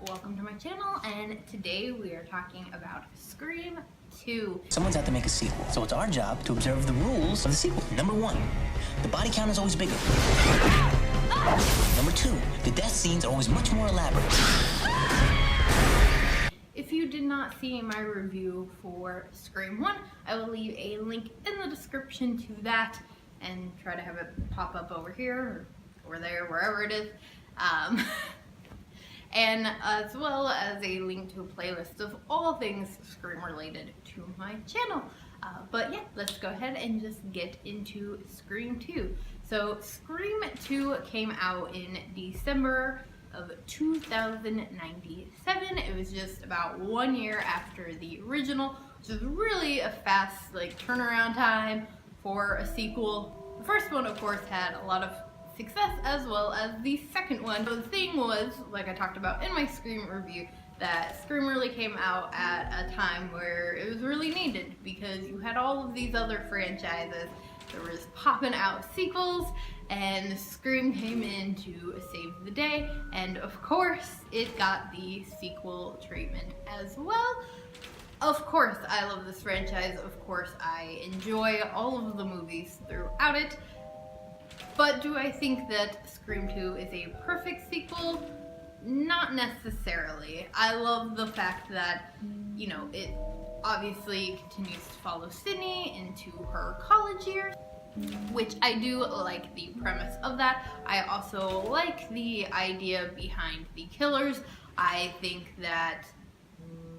welcome to my channel, and today we are talking about Scream 2. Someone's had to make a sequel, so it's our job to observe the rules of the sequel. Number 1, the body count is always bigger. Number 2, the death scenes are always much more elaborate. If you did not see my review for Scream 1, I will leave a link in the description to that and try to have it pop up over here or over there, wherever it is. And as well as a link to a playlist of all things Scream related to my channel. But yeah, let's go ahead and just get into Scream 2. So Scream 2 came out in December of 2097. It was just about 1 year after the original, which is really a fast turnaround time for a sequel. The first one, of course, had a lot of success, as well as the second one. So the thing was, like I talked about in my Scream review, that Scream really came out at a time where it was really needed, because you had all of these other franchises that were just popping out sequels, and Scream came in to save the day, and of course it got the sequel treatment as well. Of course I love this franchise, of course I enjoy all of the movies throughout it. But do I think that Scream 2 is a perfect sequel? Not necessarily. I love the fact that, it obviously continues to follow Sydney into her college years, which I do like the premise of that. I also like the idea behind the killers. I think that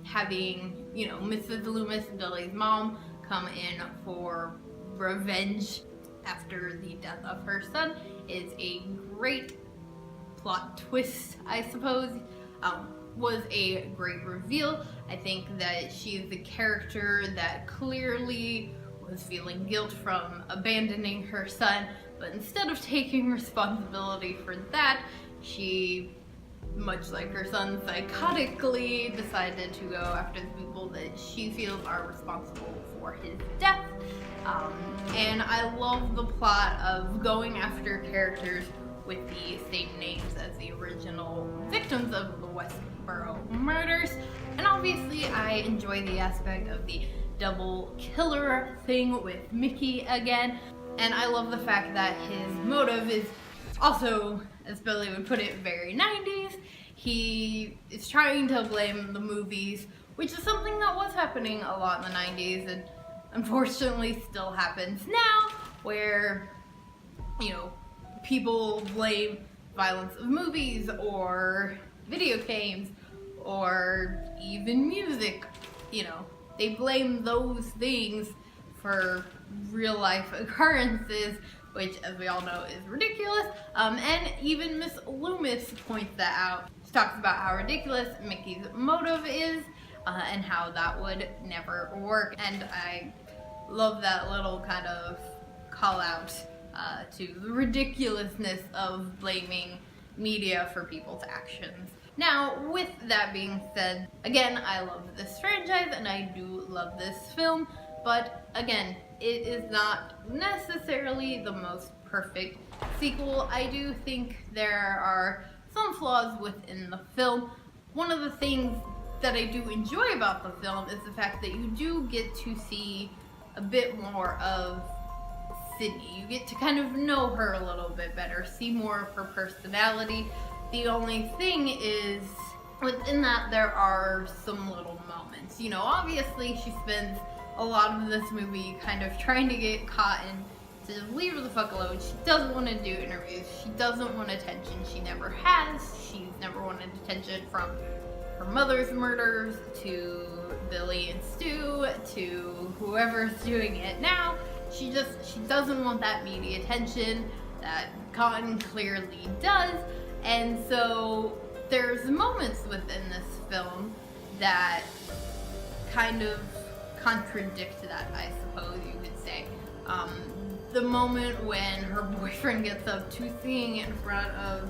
having, Mrs. Loomis, Billy's mom, come in for revenge after the death of her son is a great plot twist, I suppose. Was a great reveal. I think that she's the character that clearly was feeling guilt from abandoning her son, but instead of taking responsibility for that, she, much like her son, psychotically decided to go after the people that she feels are responsible for his death. And I love the plot of going after characters with the same names as the original victims of the Westboro murders. And obviously I enjoy the aspect of the double killer thing with Mickey again. And I love the fact that his motive is also, as Billy would put it, very 90s. He is trying to blame the movies, which is something that was happening a lot in the 90s and unfortunately still happens now, where, people blame violence of movies or video games or even music. They blame those things for real life occurrences, which, as we all know, is ridiculous. And even Miss Loomis points that out. She talks about how ridiculous Mickey's motive is, and how that would never work. And I love that little kind of call out to the ridiculousness of blaming media for people's actions. Now, with that being said, again, I love this franchise and I do love this film, but again, it is not necessarily the most perfect sequel. I do think there are some flaws within the film. One of the things that I do enjoy about the film is the fact that you do get to see a bit more of Sydney. You get to kind of know her a little bit better, see more of her personality. The only thing is, within that, there are some little moments. Obviously she spends a lot of this movie kind of trying to get Cotton to just leave her the fuck alone. She doesn't want to do interviews. She doesn't want attention. She never has. She's never wanted attention from her mother's murders to Billy and Stu to whoever's doing it now. She doesn't want that media attention that Cotton clearly does. And so there's moments within this film that kind of contradict that, I suppose you could say. The moment when her boyfriend gets up to sing in front of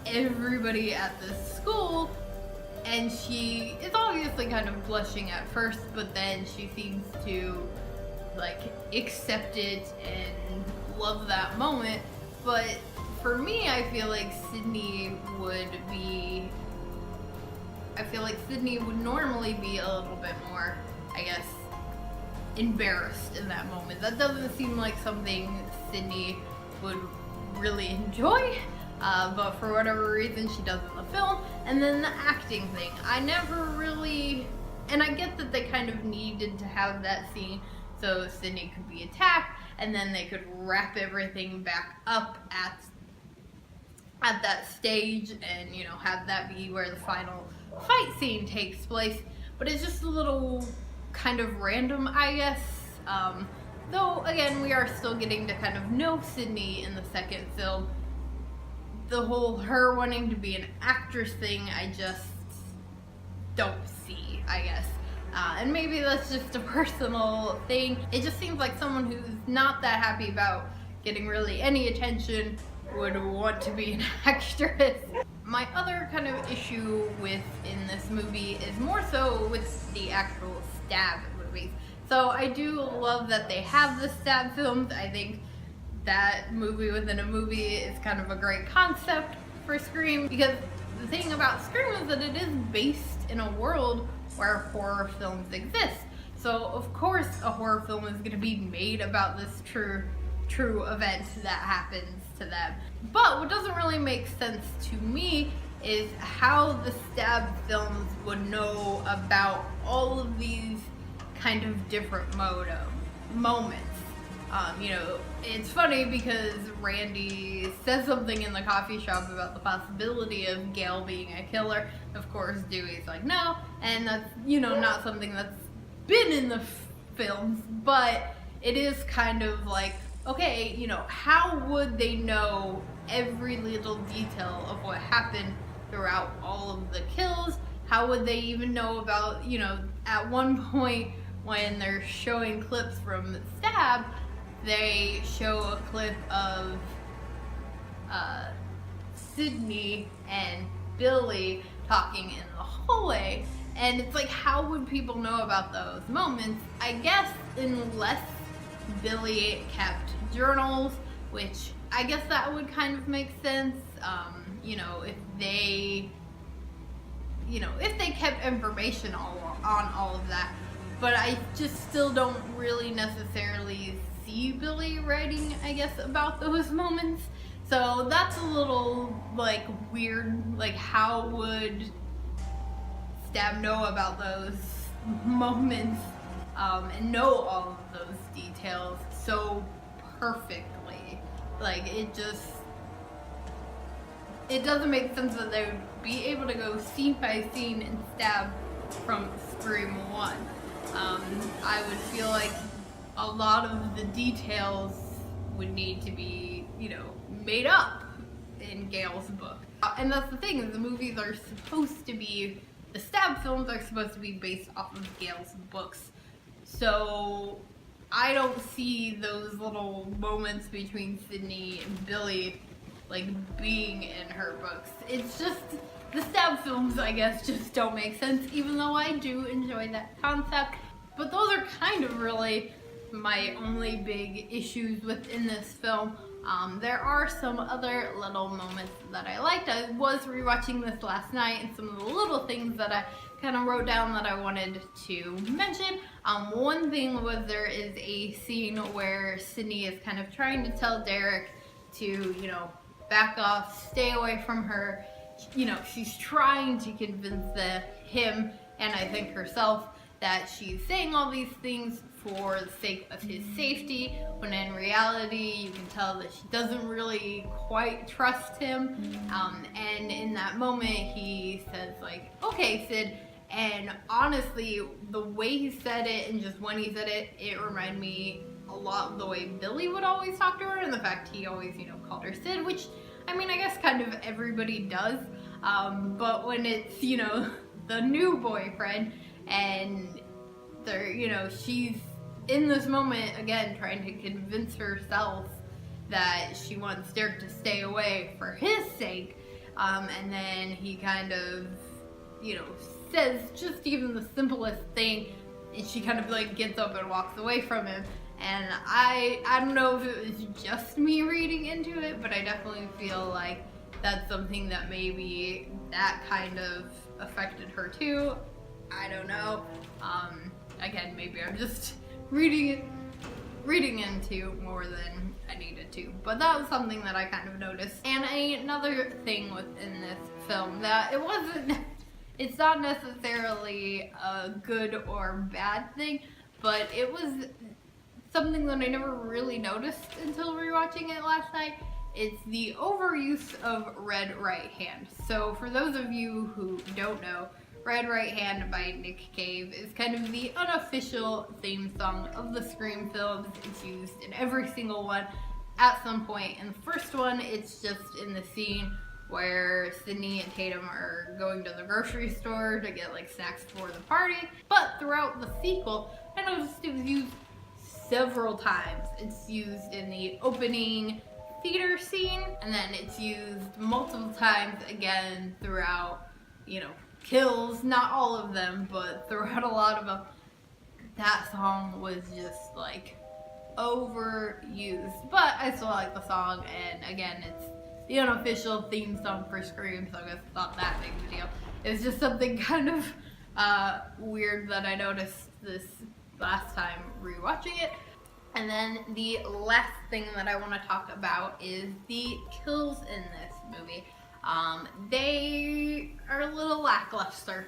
everybody at the school, and she is obviously kind of blushing at first, but then she seems to accept it and love that moment. But for me, I feel like Sydney would be I feel like Sydney would normally be a little bit more, I guess, embarrassed in that moment. That doesn't seem like something Sydney would really enjoy, but for whatever reason she does in the film. And then the acting thing, I never really, and I get that they kind of needed to have that scene so Sydney could be attacked and then they could wrap everything back up at that stage and, you know, have that be where the final fight scene takes place. But it's just a little kind of random, I guess. Though, again, we are still getting to kind of know Sydney in the second film. The whole her wanting to be an actress thing, I just don't see, I guess. And maybe that's just a personal thing. It just seems like someone who's not that happy about getting really any attention would want to be an actress. My other kind of issue in this movie is more so with the actual stab movies. So I do love that they have the stab films. I think that movie within a movie is kind of a great concept for Scream, because the thing about Scream is that it is based in a world where horror films exist. So of course a horror film is going to be made about this true event that happens to them. But what doesn't really make sense to me is how the stab films would know about all of these kind of different moments. You know, it's funny because Randy says something in the coffee shop about the possibility of Gail being a killer. Of course, Dewey's like, no, and that's, you know, not something that's been in the films, but it is kind of like, okay, you know, how would they know every little detail of what happened throughout all of the kills? How would they even know about, you know, at one point when they're showing clips from Stab, they show a clip of Sydney and Billy talking in the hallway, and it's like, how would people know about those moments? I guess unless Billy kept journals, which I guess that would kind of make sense. You know, if they kept information on all of that. But I just still don't really necessarily see Billy writing, I guess, about those moments. So that's a little, like, weird. Like, how would Stab know about those moments and know all of those details so perfectly? Like, it doesn't make sense that they would be able to go scene by scene and Stab from Scream 1. I would feel like a lot of the details would need to be, you know, made up in Gail's book. And that's the thing, the movies are supposed to be, the Stab films are supposed to be based off of Gail's books. So I don't see those little moments between Sydney and Billy like being in her books. It's just, the Stab films, I guess, just don't make sense, even though I do enjoy that concept. But those are kind of really my only big issues within this film. There are some other little moments that I liked. I was rewatching this last night, and some of the little things that I kind of wrote down that I wanted to mention. One thing was there is a scene where Sydney is kind of trying to tell Derek to, you know, back off, stay away from her. You know, she's trying to convince him, and I think herself, that she's saying all these things for the sake of his safety, when in reality you can tell that she doesn't really quite trust him. And in that moment he says, like, okay, Sid, and honestly the way he said it and just when he said it, it reminded me a lot of the way Billy would always talk to her, and the fact he always, you know, called her Sid, which, I mean, I guess kind of everybody does, but when it's, you know, the new boyfriend, and they're, you know, she's in this moment again trying to convince herself that she wants Derek to stay away for his sake, and then he kind of, you know, says just even the simplest thing, and she kind of like gets up and walks away from him. And I don't know if it was just me reading into it, but I definitely feel like that's something that maybe that kind of affected her too. I don't know. Again, maybe I'm just reading into more than I needed to, but that was something that I kind of noticed. And another thing within this film that it's not necessarily a good or bad thing, but it was something that I never really noticed until rewatching it last night. It's the overuse of Red Right Hand. So for those of you who don't know, Red Right Hand by Nick Cave is kind of the unofficial theme song of the Scream films. It's used in every single one at some point. In the first one, it's just in the scene where Sydney and Tatum are going to the grocery store to get like snacks for the party. But throughout the sequel, I noticed it was used several times. It's used in the opening theater scene, and then it's used multiple times again throughout, kills, not all of them, but throughout a lot of them. That song was just like overused, but I still like the song, and again, it's the unofficial theme song for Scream, so I guess it's not that big of a deal. It's just something kind of weird that I noticed this last time rewatching it. And then the last thing that I want to talk about is the kills in this movie. They are a little lackluster.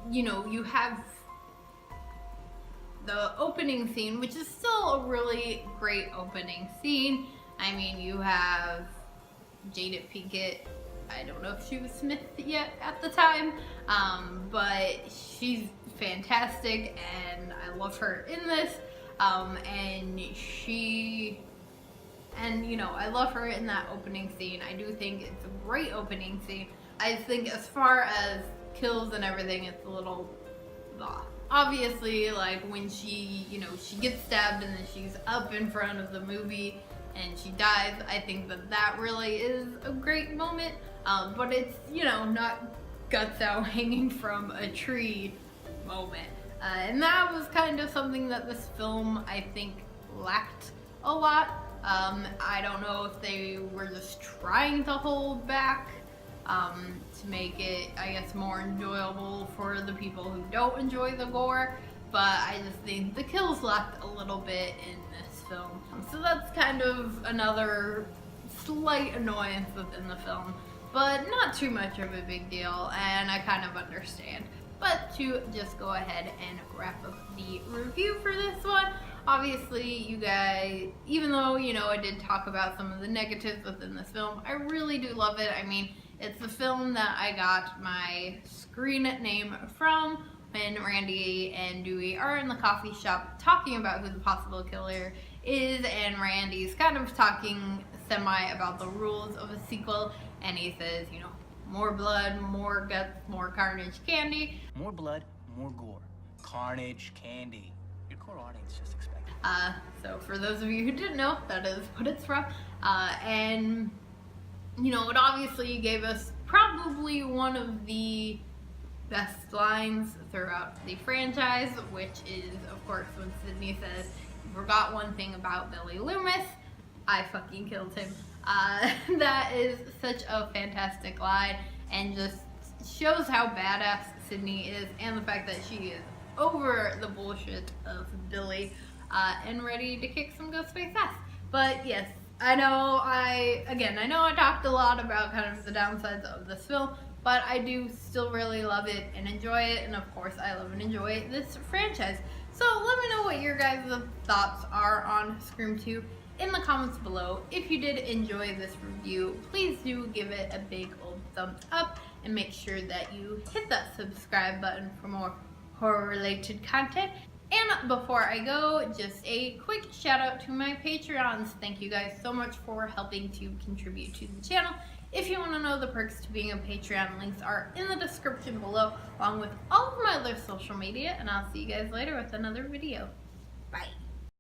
You have the opening scene, which is still a really great opening scene. I mean, you have Jada Pinkett. I don't know if she was Smith yet at the time, but she's fantastic, and I love her in this. I love her in that opening scene. I do think it's a great opening scene. I think as far as kills and everything, it's a little blah. Obviously, like when she gets stabbed and then she's up in front of the movie and she dies, I think that really is a great moment. But it's, not guts out hanging from a tree moment. And that was kind of something that this film, I think, lacked a lot. I don't know if they were just trying to hold back to make it, I guess, more enjoyable for the people who don't enjoy the gore, but I just think the kills lacked a little bit in this film. So that's kind of another slight annoyance within the film, but not too much of a big deal, and I kind of understand. But to just go ahead and wrap up the review for this one, obviously you guys, even though, I did talk about some of the negatives within this film, I really do love it. I mean, it's the film that I got my screen name from when Randy and Dewey are in the coffee shop talking about who the possible killer is, and Randy's kind of talking semi about the rules of a sequel, and he says, more blood, more guts, more carnage candy. More blood, more gore. Carnage candy. Your core audience just expected. So for those of you who didn't know, that is what it's from. And, it obviously gave us probably one of the best lines throughout the franchise, which is, of course, when Sydney says, "You forgot one thing about Billy Loomis, I fucking killed him." That is such a fantastic line, and just shows how badass Sydney is, and the fact that she is over the bullshit of Billy and ready to kick some Ghostface ass. But yes, I know I talked a lot about kind of the downsides of this film, but I do still really love it and enjoy it, and of course I love and enjoy this franchise. So let me know what your guys' thoughts are on Scream 2 in the comments below. If you did enjoy this review, please do give it a big old thumbs up, and make sure that you hit that subscribe button for more horror related content. And before I go, just a quick shout out to my Patreons. Thank you guys so much for helping to contribute to the channel. If you want to know the perks to being a Patreon, links are in the description below, along with all of my other social media, and I'll see you guys later with another video. Bye.